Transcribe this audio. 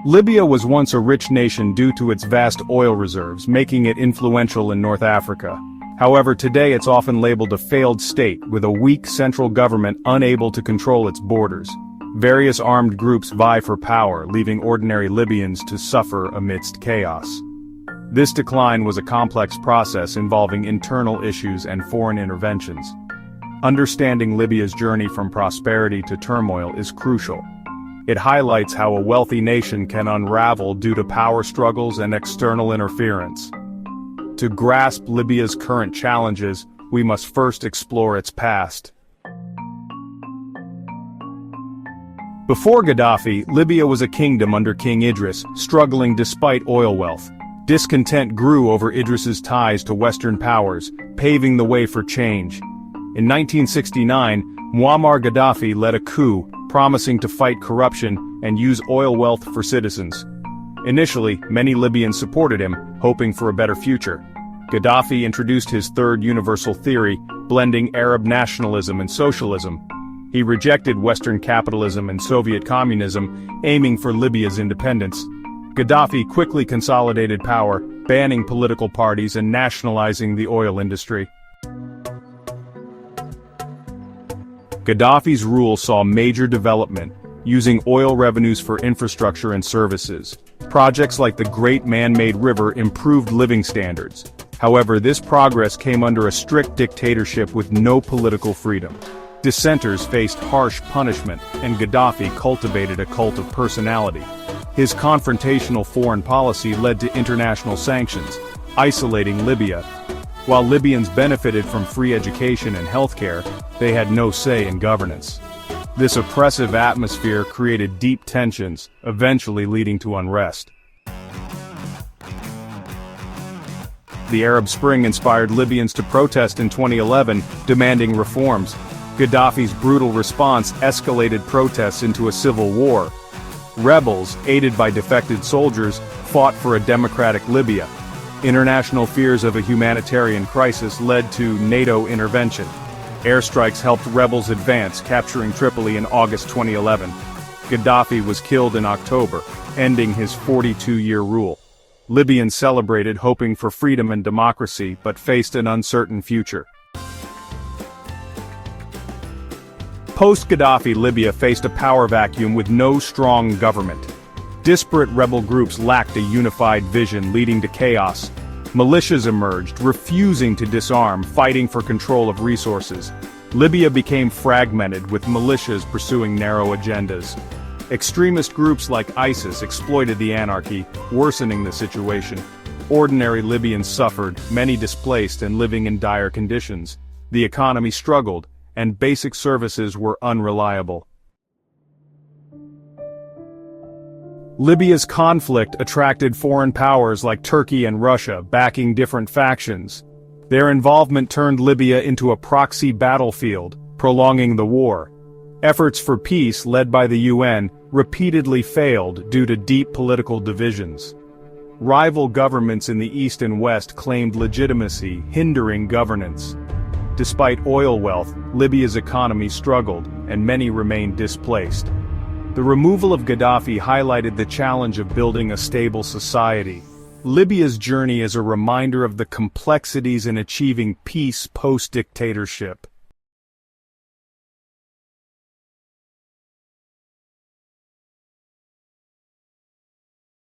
Libya was once a rich nation due to its vast oil reserves, making it influential in North Africa. However, today it's often labeled a failed state, with a weak central government unable to control its borders. Various armed groups vie for power, leaving ordinary Libyans to suffer amidst chaos. This decline was a complex process involving internal issues and foreign interventions. Understanding Libya's journey from prosperity to turmoil is crucial. It highlights how a wealthy nation can unravel due to power struggles and external interference. To grasp Libya's current challenges, we must first explore its past. Before Gaddafi, Libya was a kingdom under King Idris, struggling despite oil wealth. Discontent grew over Idris's ties to Western powers, paving the way for change. In 1969, Muammar Gaddafi led a coup, promising to fight corruption and use oil wealth for citizens. Initially, many Libyans supported him, hoping for a better future. Gaddafi introduced his third universal theory, blending Arab nationalism and socialism. He rejected Western capitalism and Soviet communism, aiming for Libya's independence. Gaddafi quickly consolidated power, banning political parties and nationalizing the oil industry. Gaddafi's rule saw major development, using oil revenues for infrastructure and services. Projects like the Great Man-Made River improved living standards. However, this progress came under a strict dictatorship with no political freedom. Dissenters faced harsh punishment, and Gaddafi cultivated a cult of personality. His confrontational foreign policy led to international sanctions, isolating Libya. While Libyans benefited from free education and healthcare, they had no say in governance. This oppressive atmosphere created deep tensions, eventually leading to unrest. The Arab Spring inspired Libyans to protest in 2011, demanding reforms. Gaddafi's brutal response escalated protests into a civil war. Rebels, aided by defected soldiers, fought for a democratic Libya. International fears of a humanitarian crisis led to NATO intervention. Airstrikes helped rebels advance, capturing Tripoli in August 2011. Gaddafi was killed in October, ending his 42-year rule. Libyans celebrated, hoping for freedom and democracy, but faced an uncertain future. Post-Gaddafi Libya faced a power vacuum with no strong government. Disparate rebel groups lacked a unified vision, leading to chaos. Militias emerged, refusing to disarm, fighting for control of resources. Libya became fragmented, with militias pursuing narrow agendas. Extremist groups like ISIS exploited the anarchy, worsening the situation. Ordinary Libyans suffered, many displaced and living in dire conditions. The economy struggled, and basic services were unreliable. Libya's conflict attracted foreign powers like Turkey and Russia, backing different factions. Their involvement turned Libya into a proxy battlefield, prolonging the war. Efforts for peace, led by the UN, repeatedly failed due to deep political divisions. Rival governments in the East and West claimed legitimacy, hindering governance. Despite oil wealth, Libya's economy struggled, and many remained displaced. The removal of Gaddafi highlighted the challenge of building a stable society. Libya's journey is a reminder of the complexities in achieving peace post-dictatorship.